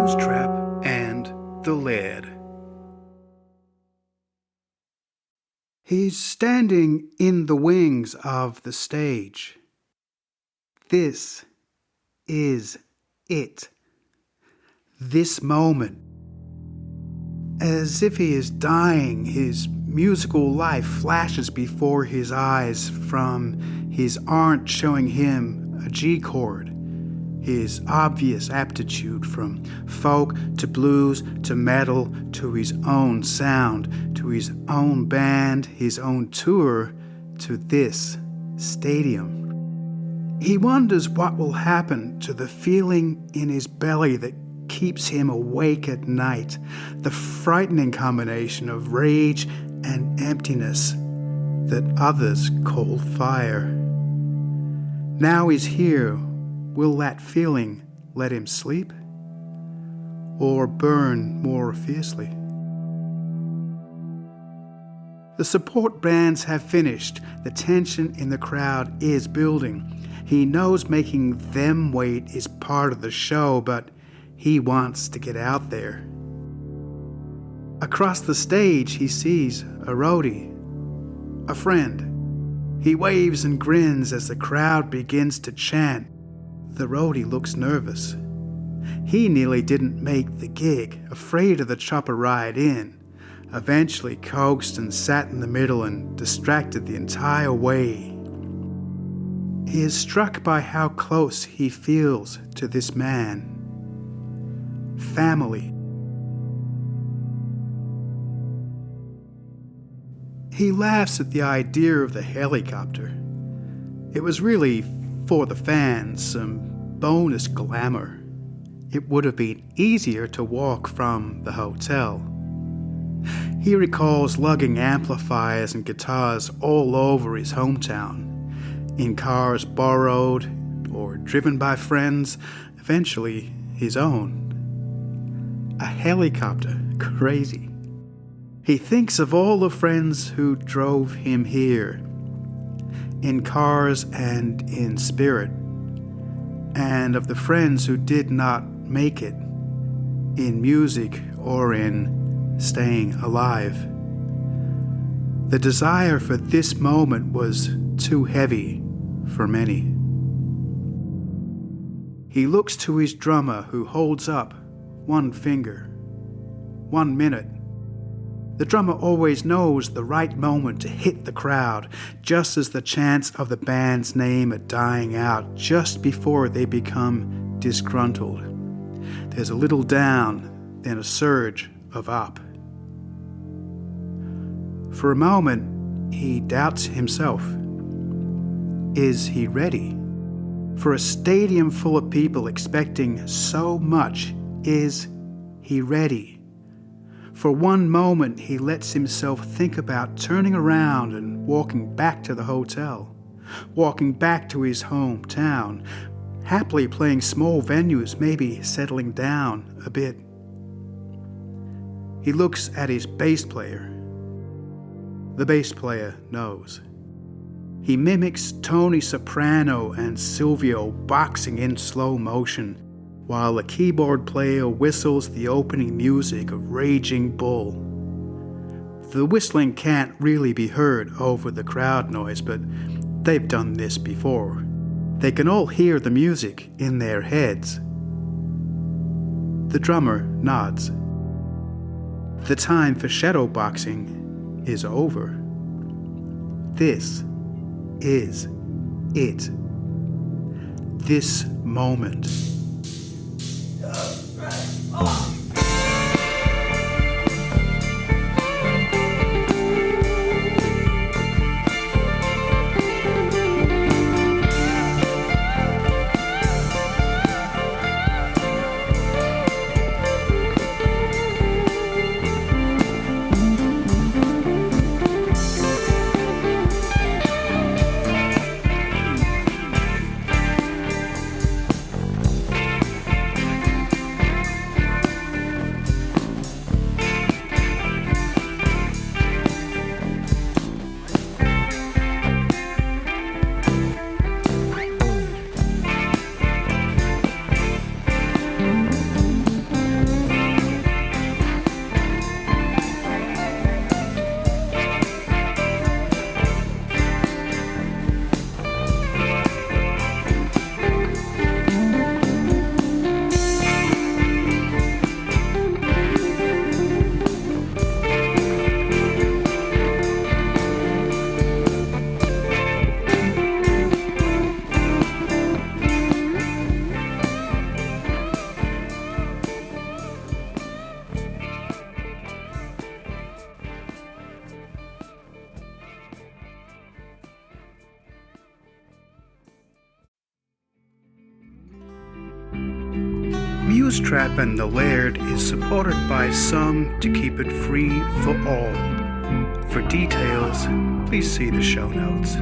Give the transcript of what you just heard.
Mousetrap and the Laird. He's standing in the wings of the stage. This is it. This moment. As if he is dying, his musical life flashes before his eyes from his aunt showing him a G chord, his obvious aptitude from folk to blues to metal to his own sound, to his own band, his own tour, to this stadium. He wonders what will happen to the feeling in his belly that keeps him awake at night, the frightening combination of rage and emptiness that others call fire. Now he's here. Will that feeling let him sleep or burn more fiercely? The support bands have finished. The tension in the crowd is building. He knows making them wait is part of the show, but he wants to get out there. Across the stage, he sees a roadie, a friend. He waves and grins as the crowd begins to chant. The roadie looks nervous. He nearly didn't make the gig, afraid of the chopper ride in. Eventually coaxed and sat in the middle and distracted the entire way. He is struck by how close he feels to this man. Family. He laughs at the idea of the helicopter. It was really for the fans, some bonus glamour. It would have been easier to walk from the hotel. He recalls lugging amplifiers and guitars all over his hometown, in cars borrowed or driven by friends, eventually his own. A helicopter, crazy. He thinks of all the friends who drove him here, in cars and in spirit, and of the friends who did not make it, in music or in staying alive. The desire for this moment was too heavy for many. He looks to his drummer, who holds up one finger. 1 minute. The drummer always knows the right moment to hit the crowd, just as the chants of the band's name are dying out, just before they become disgruntled. There's a little down, then a surge of up. For a moment, he doubts himself. Is he ready? For a stadium full of people expecting so much, is he ready? For one moment, he lets himself think about turning around and walking back to the hotel, walking back to his hometown, happily playing small venues, maybe settling down a bit. He looks at his bass player. The bass player knows. He mimics Tony Soprano and Silvio boxing in slow motion, while the keyboard player whistles the opening music of Raging Bull. The whistling can't really be heard over the crowd noise, but they've done this before. They can all hear the music in their heads. The drummer nods. The time for shadow boxing is over. This is it. This moment. Mousetrap and the Laird is supported by some to keep it free for all. For details, please see the show notes.